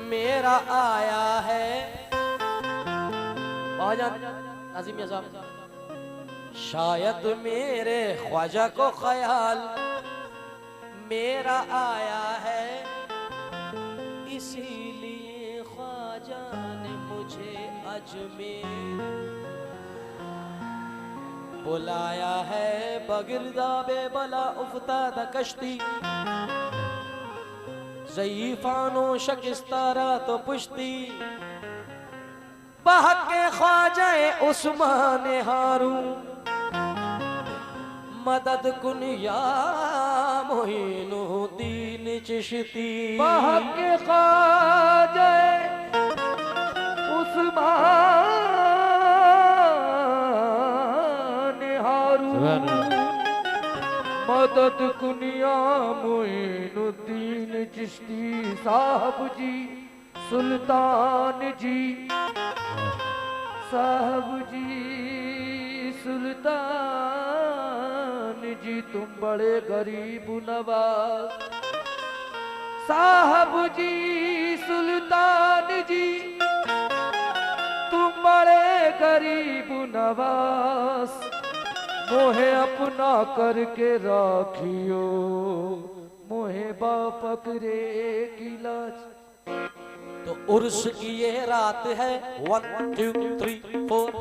मेरा आया है। नाज़िम साहब, शायद मेरे ख्वाजा को ख्याल मेरा आया है, इसीलिए ख्वाजा ने मुझे अजमेर बुलाया है। बगिरदा बेबला उफ्ताद कश्ती, ज़ईफ़ानो शकिस्तारा तो पुश्ती, बहके ख्वाजाए उस्मान हारून, मदद कुन या मोइनुद्दीन चिश्ती। बहके ख्वाजाए उस्मान हारून, मदद कुन या मोइनुद्दीन चिश्ती। साहब जी सुल्तान जी, साहब जी सुल्तान जी, तुम बड़े गरीब नवाज। साहब जी सुल्तान जी, तुम बड़े गरीब नवाज। मोहे अपना करके राखियो, मोहे बापकरे की लाज। तो उर्स की ये रात है, 1 2 3 4।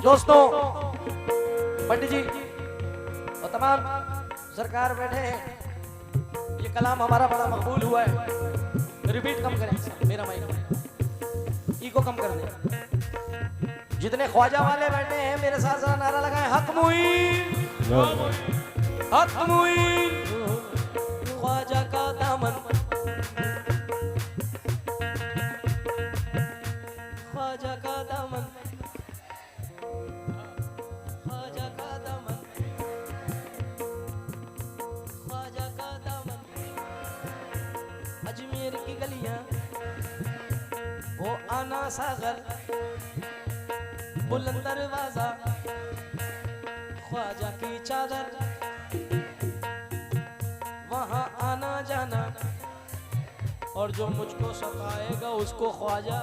दोस्तों, पंडित जी और तमाम सरकार बैठे हैं, ये कलाम हमारा बड़ा मकबूल हुआ है। रिपीट कम करें, मेरा माइक ईको कम कर दें। जितने ख्वाजा वाले बैठे हैं मेरे साथ साथ नारा लगाएं, हक मुईन, हक मुईन, ख्वाजा का दामन, ख्वाजा का दामन, ख्वाजा का दामन, ख्वाजा का दामन। अजमेर की गलियां, वो आना सागर, बुलंद दरवाजा, ख्वाजा की चादर, वहां आना जाना, और जो मुझको सताएगा उसको ख्वाजा।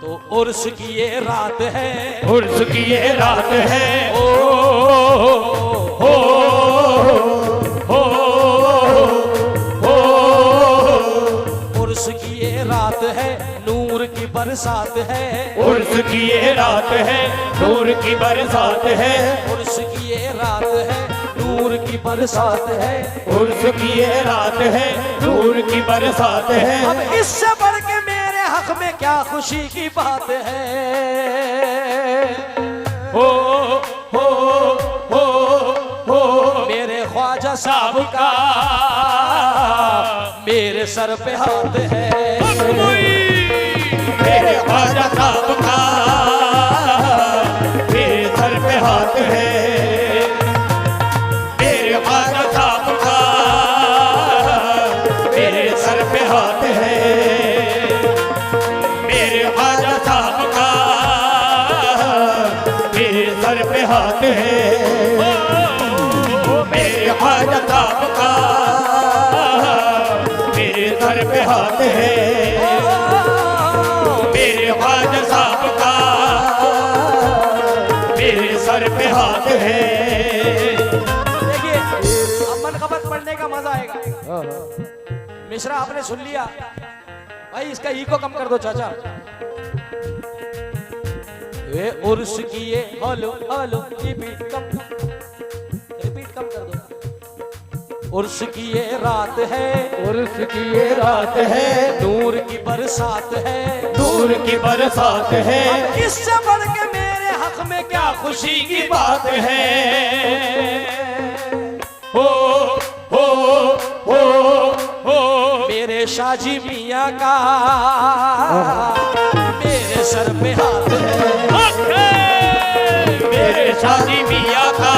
तो उर्स की ये रात है, उर्स की ये रात है, ओ उर्स की ये रात है, नूर की बरसात है। उर्स की ये रात है, नूर की बरसात है। उर्स की ये रात है, नूर की बरसात है। उर्स की ये रात है, नूर की बरसात है। अब इससे बढ़ के मेरे हक में क्या खुशी की बात है। हो हो हो हो मेरे ख्वाजा साहब का मेरे सर पे हाथ है। मेरे ख्वाजा साहब का मेरे सर पे हाथ है। मेरे ख्वाजा साहब का मेरे सर पे हाथ है। मेरे ख्वाजा साहब का मेरे सर पे हाथ है। मेरे ख्वाजा साहब का मेरे सर पे हाथ है। मेरे ख्वाजा साहब का मेरे सर पे हाथ है। देखिए, अब मनक़बत पढ़ने का मजा आएगा। मिश्रा आपने सुन लिया भाई, इसका ईको कम कर दो चाचा। ये उर्स की ये हेलो हेलो रिपीट कम कर दो। उर्स की ये रात है, उर्स की ये रात है, नूर की बरसात है। नूर की बरसात है। इससे बढ़ के मेरे हक में क्या खुशी की बात है। शाहजी मियाँ का मेरे सर पे हाथ है। मेरे शाहजी मियाँ का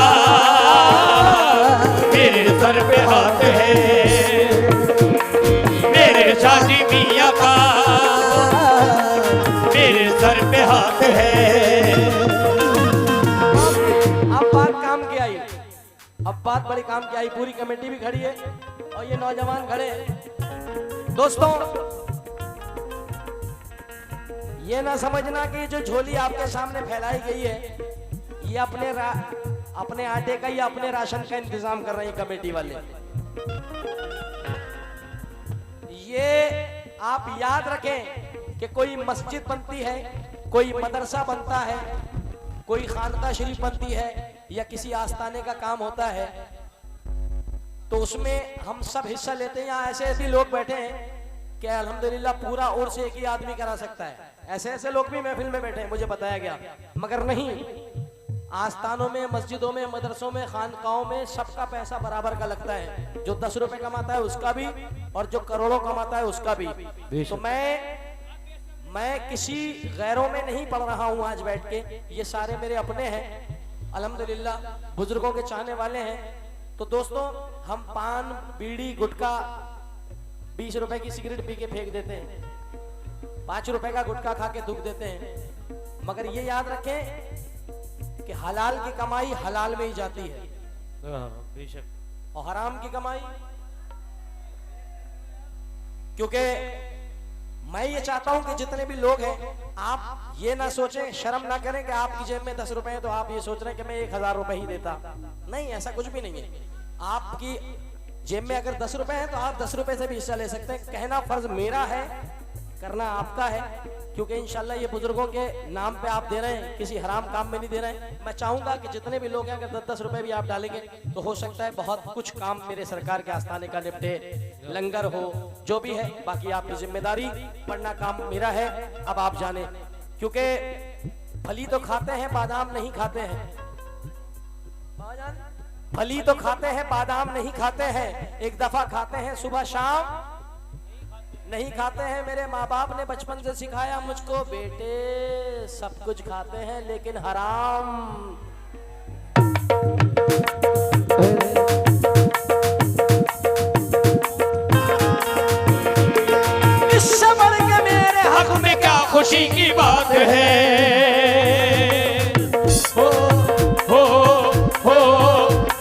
मेरे सर पे हाथ है। मेरे शाहजी मियाँ का मेरे सर पे हाथ है। अब बात काम की आई, अब बात बड़ी काम की आई। पूरी कमेटी भी खड़ी है और ये नौजवान खड़े हैं। दोस्तों, ये ना समझना कि जो झोली आपके सामने फैलाई गई है ये अपने आटे का या अपने राशन का इंतजाम कर रही है कमेटी वाले। ये आप याद रखें कि कोई मस्जिद बनती है, कोई मदरसा बनता है, कोई खानका शरीफ बनती है या किसी आस्थाने का काम होता है तो उसमें हम सब हिस्सा लेते हैं। यहाँ ऐसे ऐसे लोग बैठे हैं कि अल्हम्दुलिल्लाह पूरा और से एक ही आदमी करा सकता है। ऐसे ऐसे लोग भी महफिल में बैठे हैं, मुझे बताया गया। मगर नहीं, आस्थानों में, मस्जिदों में, मदरसों में, खानकाओं में सबका पैसा बराबर का लगता है। जो 10 रुपए कमाता है उसका भी और जो करोड़ों कमाता है उसका भी। तो मैं किसी गैरों में नहीं पढ़ रहा हूं आज बैठ के, ये सारे मेरे अपने हैं अल्हम्दुलिल्लाह, बुजुर्गों के चाहने वाले हैं। तो दोस्तों, हम पान, बीड़ी, गुटखा 20 रुपए की सिगरेट पी के फेंक देते हैं, 5 रुपए का गुटखा खा के थूक देते हैं। मगर ये याद रखें कि हलाल की कमाई हलाल में ही जाती है बेशक, और हराम की कमाई, क्योंकि मैं ये चाहता हूं कि जितने भी लोग हैं आप ये ना सोचें, शर्म ना करें कि आपकी जेब में 10 रुपए हैं तो आप ये सोच रहे हैं कि मैं 1000 रुपए ही देता। नहीं, ऐसा कुछ भी नहीं है। आपकी जेब में अगर 10 रुपए हैं तो आप 10 रुपए से भी हिस्सा ले सकते हैं। कहना फर्ज मेरा है, करना आपका है, क्योंकि इंशाल्लाह ये बुजुर्गों के नाम पे आप दे रहे हैं, किसी हराम काम में नहीं दे रहे हैं। मैं चाहूंगा कि जितने भी लोग हैं अगर 10-10 रुपए भी आप डालेंगे तो हो सकता है बहुत कुछ काम मेरे सरकार के आस्थाने का निपटे, लंगर हो, जो भी है। बाकी आपकी जिम्मेदारी, पढ़ना काम मेरा है। अब आप जाने, क्योंकि फली तो खाते हैं, बादाम नहीं खाते हैं। फली तो खाते हैं, बादाम नहीं खाते हैं। एक दफा खाते हैं सुबह शाम, नहीं खाते हैं। मेरे माँ बाप ने बचपन से सिखाया मुझको, बेटे सब कुछ खाते हैं लेकिन हराम। इससे बढ़ के मेरे हक में क्या खुशी की बात है। हो हो हो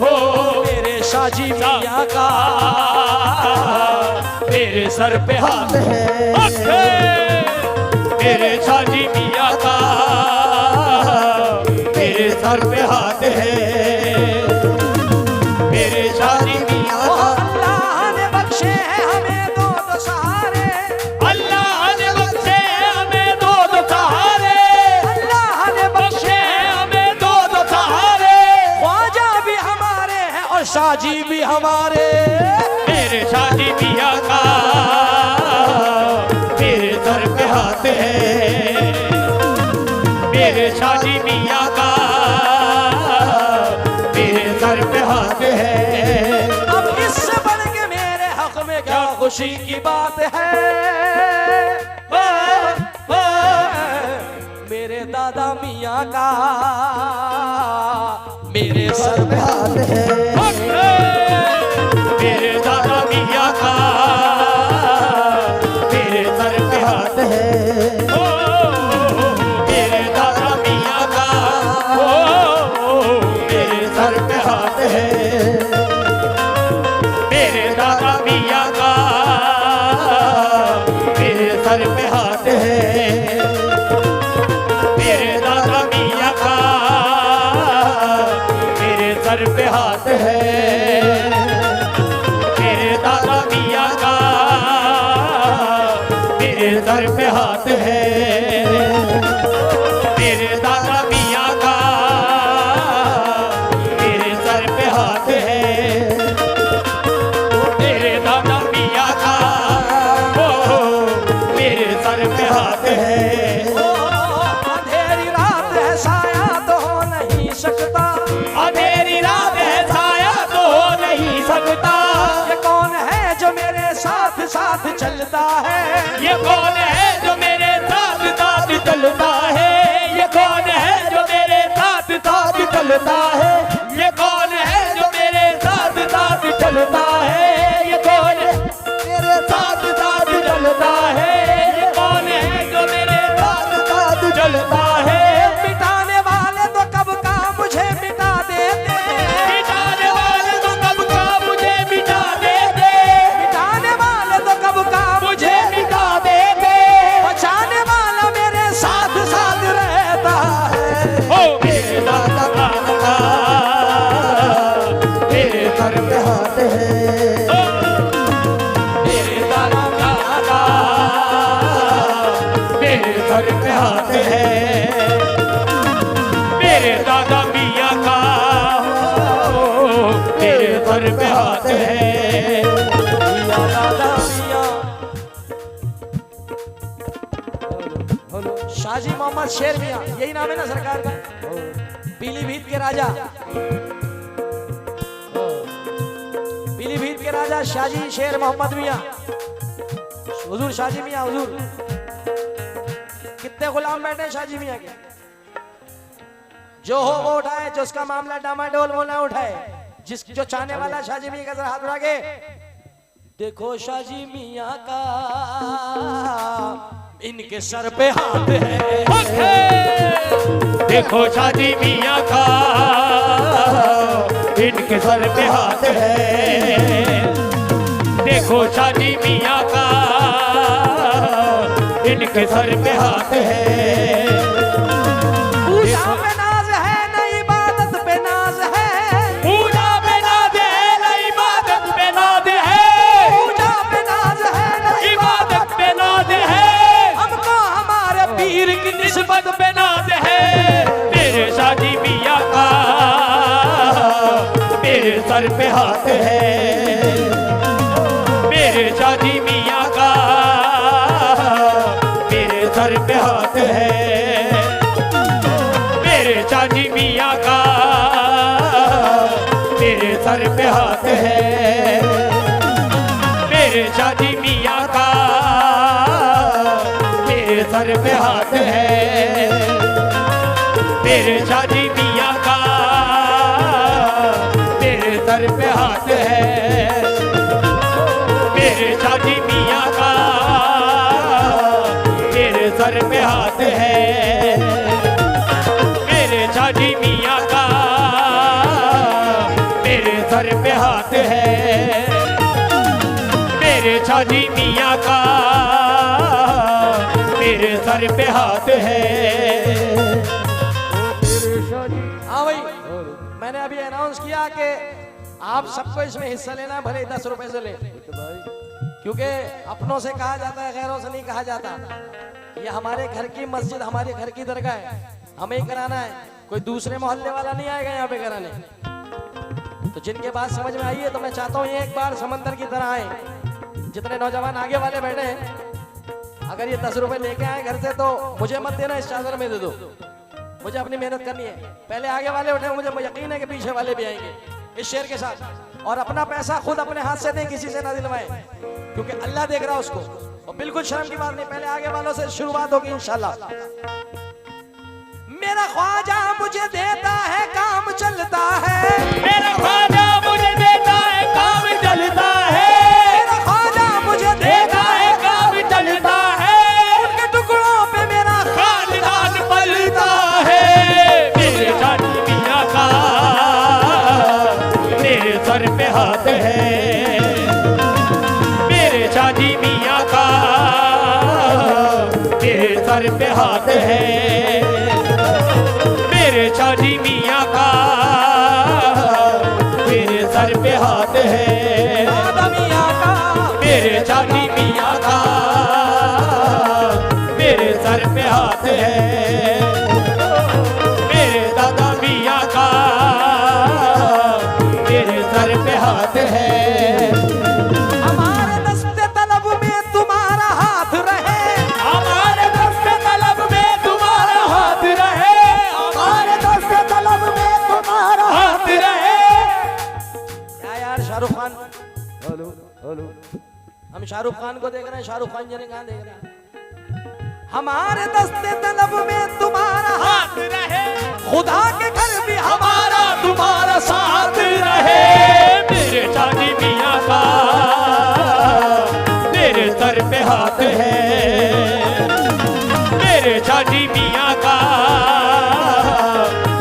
हो मेरे शाहजी मियाँ का मेरे सर पे हाथ है। मेरे शाहजी मियाँ का मेरे सर पे हाथ है। मेरे शाहजी मियाँ का अल्लाह ने बख्शे हैं हमें दो सहारे। अल्लाह ने बख्शे हमें दो सहारे। अल्लाह ने बख्शे बख्शे हमें दो सहारे। ख्वाजा भी हमारे हैं और शाहजी भी हमारे। मेरे शाहजी मियाँ का मेरे सर पे हाथ है। मेरे शाहजी मियाँ का मेरे सर पे हाथ है। अब इससे बढ़ के मेरे हक में क्या खुशी की बात है। मेरे दादा मियाँ का मेरे सर पे हाथ है। मेरे दादा मियाँ का मेरे सर पे हाथ है। मेरे दादा मियाँ का मेरे सर पे हाथ है। मेरे दादा मियाँ का मेरे सर पे हाथ है। मेरे दादा मियाँ का मेरे सर पे हाथ है। मेरे दादा मियाँ का मेरे सर पे हाथ है। मेरे दादा मियाँ का मेरे सर पे हाथ है। मेरे दादा मियाँ का मेरे सर पे हाथ है। अंधेरी रात है साया तो हो नहीं सकता। अंधेरी रात है साया तो हो नहीं चलता है? ये कौन है जो मेरे साथ साथ चलता है? ये कौन है जो मेरे साथ साथ चलता है? ये कौन है जो मेरे साथ साथ चलता है? ये कौन है मेरे साथ साथ चलता है? ये कौन है जो मेरे साथ साथ चलता है? मिटाने वाले तो कब का मुझे मिटा देते, मिटाने वाले तो कब का मुझे मिटा देते, मिटाने वाले तो कब का मुझे मिटा देते, बचाने वाला मेरे साथ साथ रहता है। ओ मेरे दादा का मेरे सर पे हाथ है, मेरे दादा का मेरे सर पे हाथ है, मेरे दादा मियाँ का मेरे सर पे हाथ है। मियाँ दादा मियाँ। शाजी मोहम्मद शेर मियाँ, यही नाम है ना सरकार का? पीलीभीत के राजा, पीलीभीत के राजा शाजी शेर मोहम्मद मियाँ, हुजूर शाजी मियाँ हुजूर। कितने गुलाम बैठे शाजी मियाँ के, जो हो वो उठाए, जो उसका मामला डामाडोल वो ना उठाए, जो चाहने वाला शाजी मियाँ का जरा हाथ उठा के देखो शाजी मियाँ का इनके सर पे हाथ है। देखो शादी मियाँ का इनके सर पे हाथ है, देखो शादी मियाँ का इनके सर पे हाथ है। पूजा पे नाज है न इबादत पे नाज है, पूजा पे नाज है न इबादत पे नाज है, पूजा पे नाज है न इबादत पे नाज है, हमको हमारे पीर की निस्बत पे नाज है। मेरे शादी मियाँ का मेरे सर पे हाथ है, मेरे शादी मियाँ का मेरे सर पे हाथ है, मेरे शादी मियाँ का मेरे सर पे हाथ है, मेरे शादी मियाँ का मेरे सर पे हाथ है, मेरे शादी मियाँ का मेरे सर पे हाथ है, मेरे शादी मियाँ का मेरे सर पे हाथ है, मेरे शादी मियाँ का मेरे सर पे हाथ है, मेरे शादी मियाँ का मेरे सर पे हाथ है। हाँ भाई, मैंने अभी अनाउंस किया कि आप सबको इसमें हिस्सा लेना है, भले ही 10 रुपए से ले, क्योंकि अपनों से कहा जाता है, गैरों से नहीं कहा जाता। ये हमारे घर की मस्जिद, हमारे घर की दरगाह है, हमें ही कराना है, कोई दूसरे मोहल्ले वाला नहीं आएगा यहाँ पे कराने। तो जिनके बात समझ में आई है, तो मैं चाहता हूँ ये एक बार समंदर की तरह आए। जितने नौजवान आगे वाले बैठे हैं, अगर ये 10 रुपए लेके आए घर से तो मुझे मत देना, इस चादर में दे दो, मुझे अपनी मेहनत करनी है। पहले आगे वाले उठे, मुझे यकीन है कि पीछे वाले भी आएंगे इस शेर के साथ, और अपना पैसा खुद अपने हाथ से दें, किसी से ना दिलवाएं, क्योंकि अल्लाह देख रहा है उसको। और बिल्कुल शर्म की बात नहीं, पहले आगे वालों से शुरुआत होगी इंशाल्लाह। मेरा ख्वाजा मुझे देता है, काम चलता है, मेरा ख्वाजा मुझे देता है, काम चलता है, मेरा ख्वाजा मुझे देता है, काम चलता है, उनके टुकड़ों पे मेरा खानदान पलता है। मेरे शादी मियाँ का मेरे सर पे हाथ है, मेरे शादी मियाँ का मेरे सर पे हाथ है, मेरे शादी मियाँ का मेरे सर पे हाथ है, दादा मियाँ का, मेरे शादी मियाँ का मेरे सर पे हाथ है, मेरे दादा मियाँ का मेरे सर पे हाथ है। हमारे दस्ते तलब में तुम्हारा हाथ रहे, हमारे दस्ते तलब में तुम्हारा हाथ रहे, हमारे दस्ते तलब में तुम्हारा हाथ रहे। क्या यार शाहरुख खान, हम शाहरुख खान को देख रहे हैं, शाहरुख खान जी ने कहाँ देख रहे हैं। हमारे दस्ते तलब में तुम्हारा हाथ रहे, खुदा के घर भी हमारा तुम्हारा साथ रहे। मेरे शादी मियाँ का मेरे सर पे हाथ है, मेरे शादी मियाँ का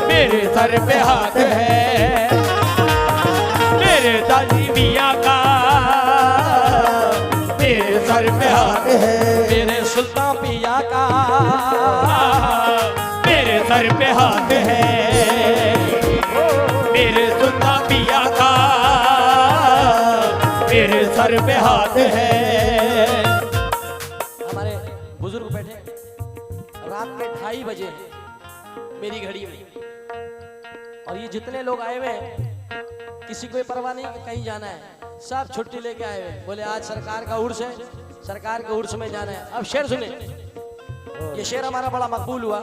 मेरे सर पे हाथ है, मेरे शादी मियाँ का मेरे सर पे हाथ है, मेरे सुल्तान पिया का मेरे सर पे हाथ है, मेरे सुल्तान पिया का मेरे सर पे हाथ है। हमारे बुजुर्ग बैठे रात के 2:30 बजे मेरी घड़ी में, और ये जितने लोग आए हुए हैं किसी को परवाह नहीं कि कहीं जाना है, सब छुट्टी लेके आए हुए, बोले आज सरकार का उर्स है, सरकार के उर्स में जाना है। अब शेर सुने, ये शेर हमारा बड़ा मकबूल हुआ।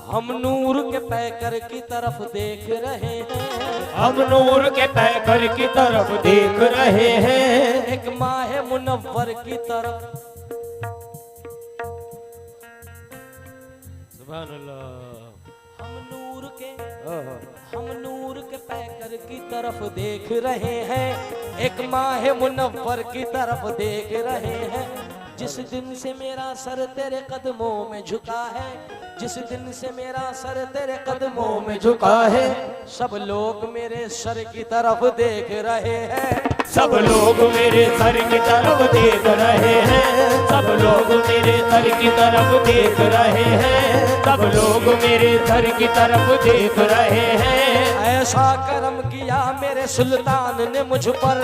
हम नूर के पैकर की तरफ देख रहे हैं, हम नूर के पैकर की तरफ देख रहे हैं, एक माह मुनव्वर की तरफ। सुभान अल्लाह। हम नूर के पैकर की तरफ देख रहे हैं, एक माह मुनव्वर की तरफ देख रहे हैं। जिस दिन से मेरा सर तेरे कदमों में झुका है, जिस दिन से मेरा सर तेरे कदमों में झुका है, सब लोग मेरे सर की तरफ देख रहे हैं, सब लोग मेरे सर की तरफ देख रहे हैं, सब लोग मेरे सर की तरफ देख रहे हैं, सब लोग मेरे सर की तरफ देख रहे हैं। ऐसा करम किया मेरे सुल्तान ने मुझ पर,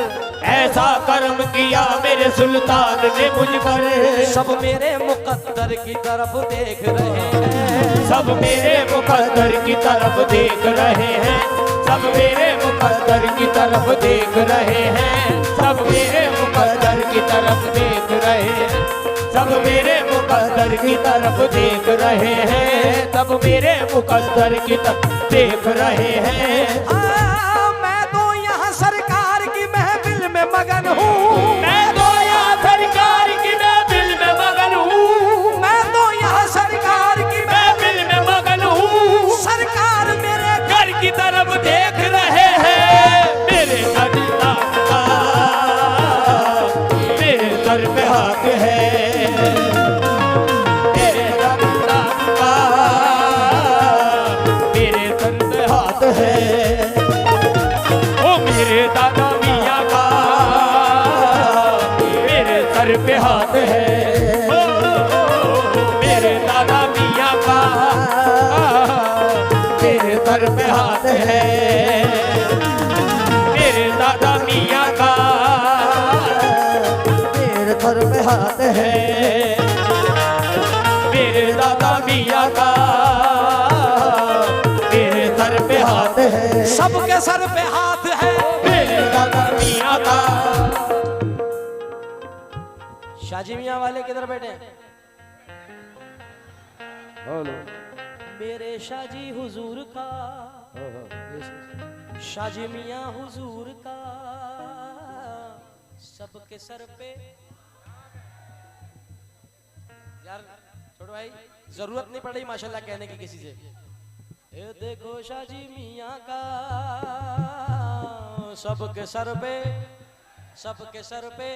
ऐसा करम किया मेरे सुल्तान ने मुझ पर, सब मेरे मुकद्दर की तरफ देख रहे हैं, सब मेरे मुकद्दर की तरफ देख रहे हैं, सब मेरे मुकद्दर की तरफ देख रहे हैं, सब मेरे मुकद्दर की तरफ देख रहे हैं, सब मेरे मुकद्दर की तरफ देख रहे हैं, सब मेरे मुकद्दर की तरफ देख रहे हैं। मैं तो यहाँ सरकार की महफिल में मगन हूँ, मैं तो यहाँ सरकार की महफिल में मगन हूँ, मैं तो यहाँ सरकार की महफिल में मगन हूँ, सरकार मेरे घर की तरफ देख रहे हैं, मेरे अल्लाह का मेरे सर पे हाथ है, मेरे अल्लाह का मेरे सर पे हाथ है, ओ मेरे दादा मियाँ का मेरे सर पे हाथ है, ओ मेरे दादा मियाँ का मेरे सर पे हाथ है, मेरे दादा मियाँ का मेरे सर पे हाथ है, मेरे दादा मियाँ का मेरे सर पे हाथ है, सबके सर पे हाथ है। मेरे दादा मियाँ का। शाजी मियाँ वाले किधर बैठे हैं? मेरे शाजी हुजूर का, शाजी मियाँ हुजूर का, सबके सर पे। यार छोड़ो भाई, जरूरत नहीं पड़ी माशाल्लाह कहने की किसी से। ये देखो शाजी मियाँ का, सबके सर पे, सबके सर पे,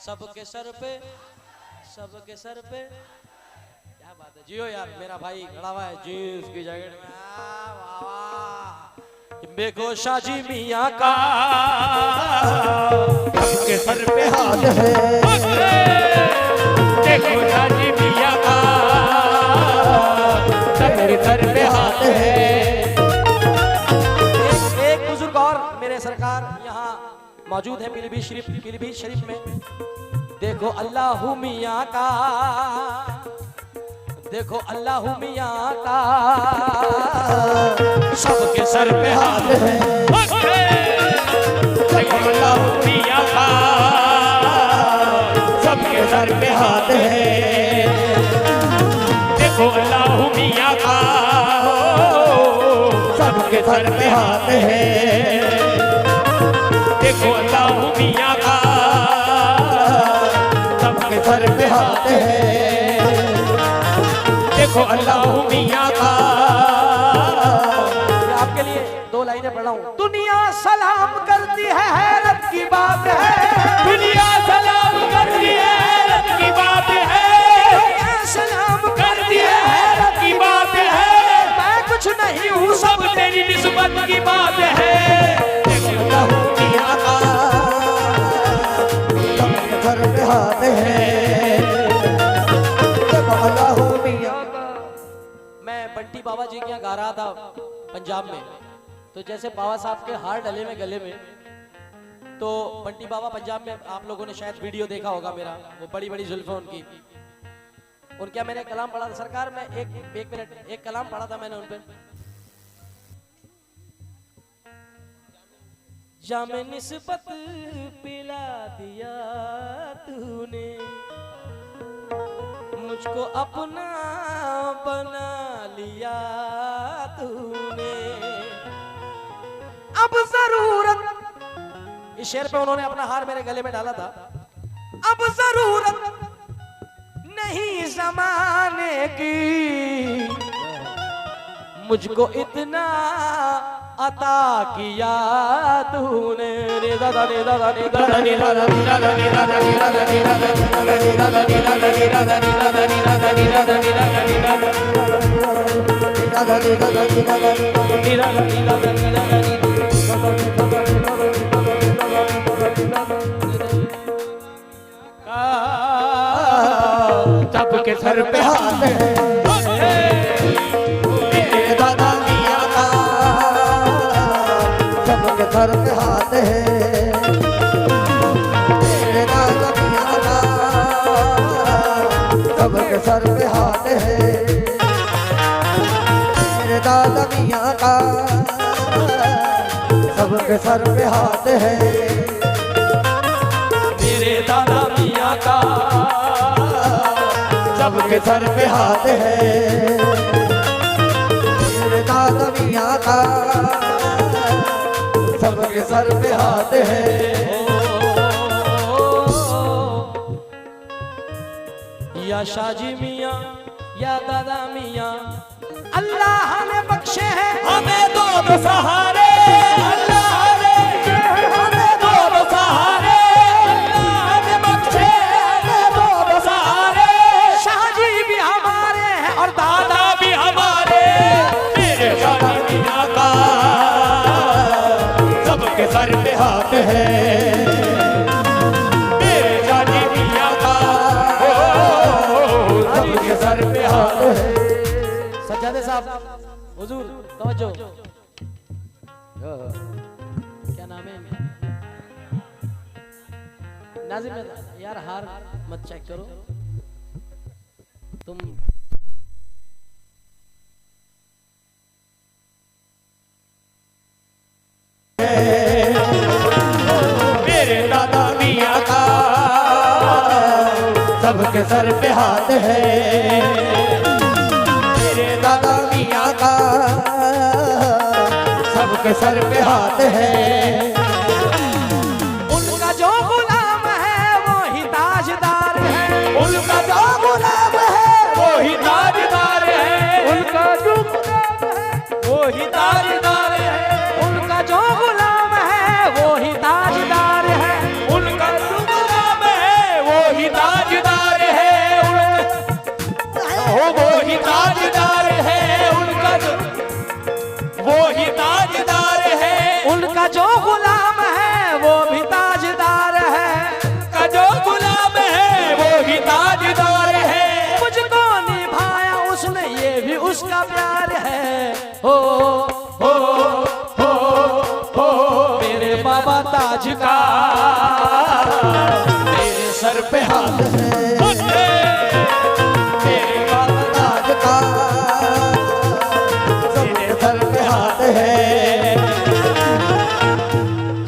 सबके सर पे, सबके सर पे। क्या बात है, जियो यार, मेरा भाई खड़ा हुआ है जीन्स की जैकेट में। वाह वाह। देखो शाजी मियाँ का, सबके सर पे हाथ है, देखो शाजी मियाँ का, सबके सर पे हाथ है। एक बुजुर्ग और मेरे सरकार यहाँ मौजूद है पीलीभीत शरीफ में। देखो अल्लाह मियाँ का, देखो अल्लाह मियाँ का, सबके सर पे हाथ है, देखो अल्लाह मियाँ का, सबके सर पे हाथ है, देखो अल्लाह मियाँ का, सबके सर पे हाथ है, देखो अल्लाह मियाँ का, सर पे हाथ है। देखो अल्लाह मियाँ का। ये आपके लिए दो लाइनें पढ़ रहा हूँ। दुनिया सलाम करती है, हैरत की बात है। दुनिया सलाम करती है, हैरत की बात है। दुनिया सलाम करती है, हैरत की बात है। मैं कुछ नहीं हूँ, सब तेरी निस्बत की बात है। देखो अल्लाह मियाँ का सबके सर पे हाथ है। देखो अल्लाह मियाँ का। मैं बंटी बाबा जी के यहाँ गा रहा था पंजाब में, तो जैसे बाबा साहब के हार डले में गले में, तो बंटी बाबा पंजाब में आप लोगों ने शायद वीडियो देखा होगा मेरा, वो बड़ी बड़ी जुल्फे उनकी। उनके मैंने कलाम पढ़ा था सरकार में, एक मिनट, एक कलाम पढ़ा था मैंने उन पे। जामे निस्बत पिला दिया तूने, मुझको अपना बना लिया तूने, अब जरूरत, इस शेर पे उन्होंने अपना हार मेरे गले में डाला था। अब जरूरत नहीं जमाने की, मुझको इतना अता किया तूने। रे दादा रे दादा रे दादा रे दादा रे दादा रे दादा रे दादा रे दादा रे दादा रे दादा रे दादा रे दादा रे दादा रे दादा रे दादा रे दादा रे दादा सबके सर पे हाथ है। मेरे दादा मियाँ का सबके सर पे हाथ है। मेरे दादा मियाँ का सबके सर पे हाथ है। मेरे दादा मियाँ का सबके सर पे हाथ है। मेरे दादा मियाँ का सबके सर पे हाथ है। मेरे दादा मियाँ का सबके सर पे हाथ है। या शाहजी मियाँ या दादा मियाँ, अल्लाह ने बख्शे हैं हमें दो सहारे। अल्लाह ने हमें दो सहारे। अल्लाह ने बख्शे हमें दो सहारे। शाहजी भी हमारे हैं और दादा भी हमारे। मेरे दादा मियाँ का सबके सर पे हाथ है। मेरे दादी मियाँ का सबके सर पे हाथ है। सज्जादे साहब, हुजूर तवज्जो, क्या नाम है नाजिम यार, हार मत चेक करो तुम। मेरे दादा मियाँ का सबके सर पे हाथ है। मेरे दादा मियाँ का सबके सर पे हाथ है। उनका जो गुलाम है वो ही ताजदार है। उनका जो गुलाम है वो ही ताजदार है। उनका जो गुलाम है वो ही ताजदार है। उनका जो गुलाम है वो ही ताजदार है। उनका जो गुलाम है वो ही ताजदार है। वो ही ताजदार है। उनका जो वो ही ताजदार है। उनका जो गुलाम है वो भी ताजदार है। का जो गुलाम है वो ही ताजदार है। मुझको निभाया उसने, ये भी उसका प्यार है। हो हो हो हो मेरे बाबा ताज का मेरे सर पे हाथ है। मेरे बाबा ताज का मेरे सर पे हाथ है।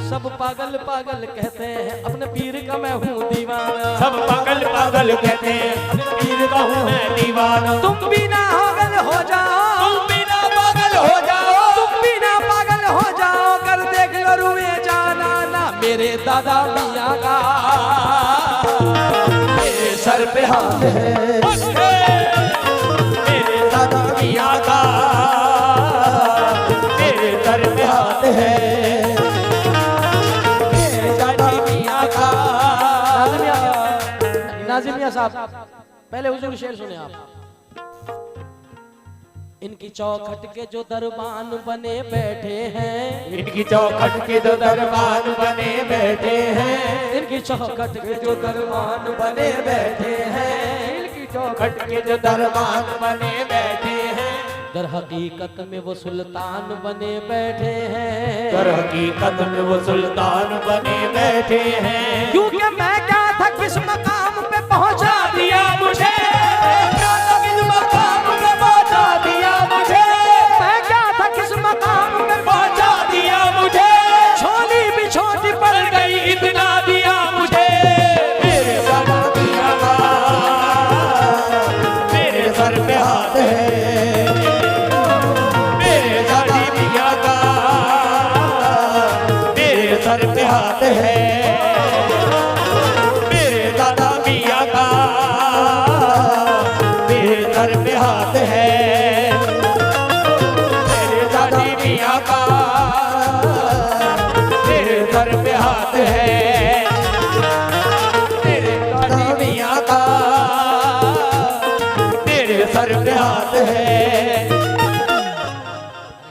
सब पागल पागल कहते हैं अपने पीर का मैं हूँ दीवाना। सब पागल पागल कहते हैं अपने पीर का हूँ मैं दीवाना। तुम भी ना पागल हो जाओ, तुम भी ना पागल हो जाओ। तुम भी ना पागल हो जाओ, कर देख लो रुए जाना ना मेरे दादा मियाँ का। मेरे सर सर पे हाथ है, मेरे दादा मियाँ का मेरे सर पे हाथ है, मेरे दादा मियाँ का। नाज़िम मियाँ साहब पहले हुजूर शेर सुने आप। इनकी चौखट के जो दरबान बने बैठे हैं, इनकी चौखट के जो दरबान बने बैठे हैं, इनकी चौखट के जो दरबान बने बैठे हैं, इनकी चौखट के जो दरबान बने बैठे हैं, दर हकीकत में वो सुल्तान बने बैठे हैं, दर हकीकत में वो सुल्तान बने बैठे हैं। क्योंकि मैं क्या था किस मकाम पे पहुंचा दिया मुझे, क्या था किस मकाम पे पहुंचा दिया मुझे, मैं क्या था किस मकाम पे पहुंचा दिया मुझे, छोटी भी छोटी पड़ गई इतना दिया मुझे। मेरे दादा मियाँ का मेरे सर पे हाथ है, मेरे दादी मियाँ का मेरे सर पे हाथ है, मेरे दादा मियाँ का मेरे सर पे हाथ है, मेरे दादी मियाँ का मेरे सर पे हाथ है, मेरे दादी मियाँ का मेरे सर पे हाथ है।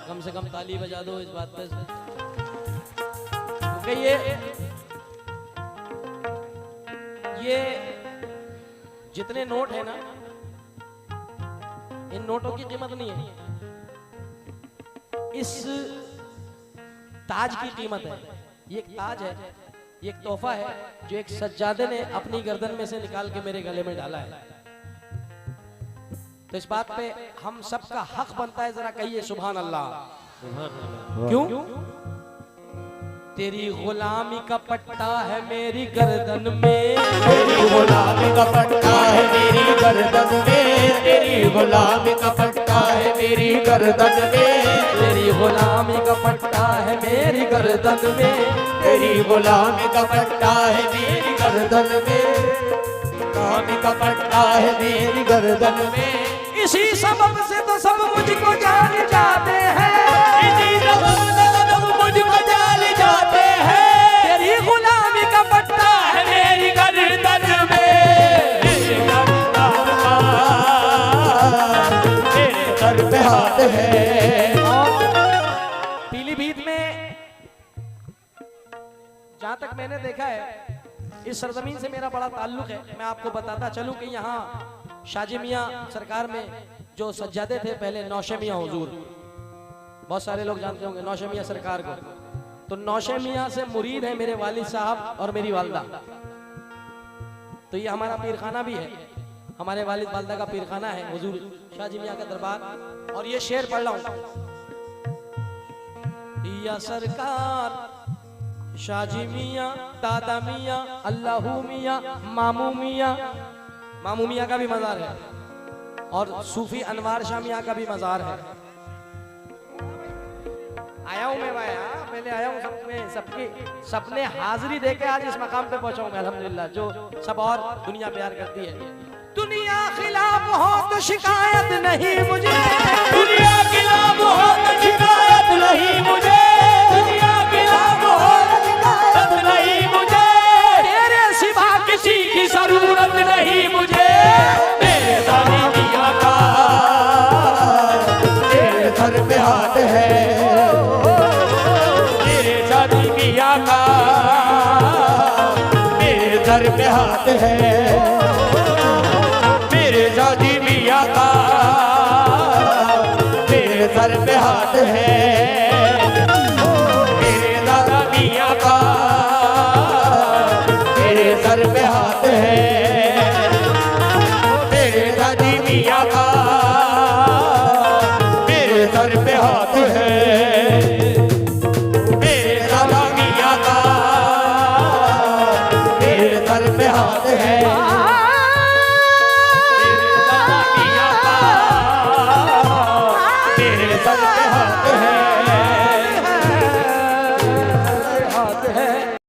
कम से कम ताली बजा दो इस बात पे, क्योंकि ये जितने नोट है ना, इन नोटों की कीमत नहीं है, इस ताज की कीमत है। ये एक ताज है, ये एक तोहफा है जो एक सज्जादे ने अपनी गर्दन में से निकाल के मेरे गले में डाला है। तो इस बात पे हम सबका हक बनता है, जरा कहिए सुभान अल्लाह। क्यों? तेरी गुलामी का पट्टा है मेरी गर्दन में, तेरी गुलामी का पट्टा है मेरी गर्दन में, तेरी गुलामी का पट्टा है मेरी गर्दन में, तेरी गुलामी का पट्टा है मेरी गर्दन में, तेरी गुलामी का पट्टा है मेरी गर्दन में, गुलामी का पट्टा है मेरी गर्दन में। इसी सबब से तो सब मुझको जान जाते हैं, इसी सबब से तो सब मुझको जान जाते हैं, तेरी गुलामी का पट्टा है मेरी गर्दन में, मेरे सर पे हाथ है। और पीलीभीत में जहां तक मैंने देखा है, इस सरजमीन से मेरा बड़ा ताल्लुक है। मैं आपको बताता चलूं कि यहाँ शाजी मियाँ सरकार में जो सज्जादे थे पहले, नौशे मियाँ हुजूर, बहुत सारे लोग जानते होंगे नौशे मियाँ सरकार को। तो नौशे मियाँ से मुरीद है मेरे वालिद साहब और मेरी वालदा। तो ये हमारा पीरखाना भी है, हमारे वालिद वालदा का पीरखाना है हुजूर शाजी मियाँ का दरबार। और ये शेर पढ़ रहा हूँ, या सरकार शाजी मियाँ, दादा मियाँ, अल्लाहू मियाँ, मामू मियाँ, मामू मियाँ का भी मज़ार है, और सूफी अनवार शाह मियाँ का भी मज़ार है। आया हूँ मैं भाई, पहले आया हूँ सबने हाजिरी देके आज इस मकाम पे पहुंचा हूँ मैं अल्हम्दुलिल्लाह, जो सब और दुनिया प्यार करती है। दुनिया खिलाफ हो तो शिकायत नहीं मुझे, दुनिया खिलाफ हो तो शिकायत नहीं मुझे,